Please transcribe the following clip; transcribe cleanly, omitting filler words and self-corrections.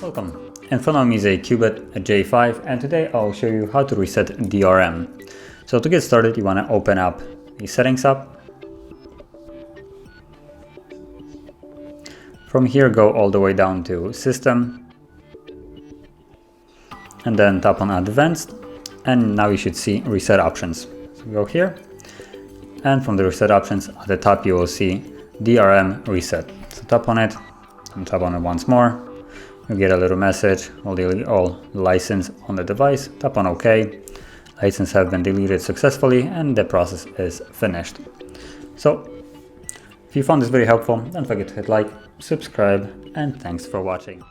Welcome. In front of me is a CUBOT J5, and today I'll show you how to reset DRM. So to get started, you want to open up the Settings app. From here, go all the way down to System, and then tap on Advanced, and now you should see Reset Options. So go here, and from the Reset Options at the top you will see DRM Reset. So tap on it, and tap on it once more. You get a little message, will delete all license on the device. Tap on OK. License have been deleted successfully and the process is finished. So if you found this very helpful, don't forget to hit like, subscribe, and thanks for watching.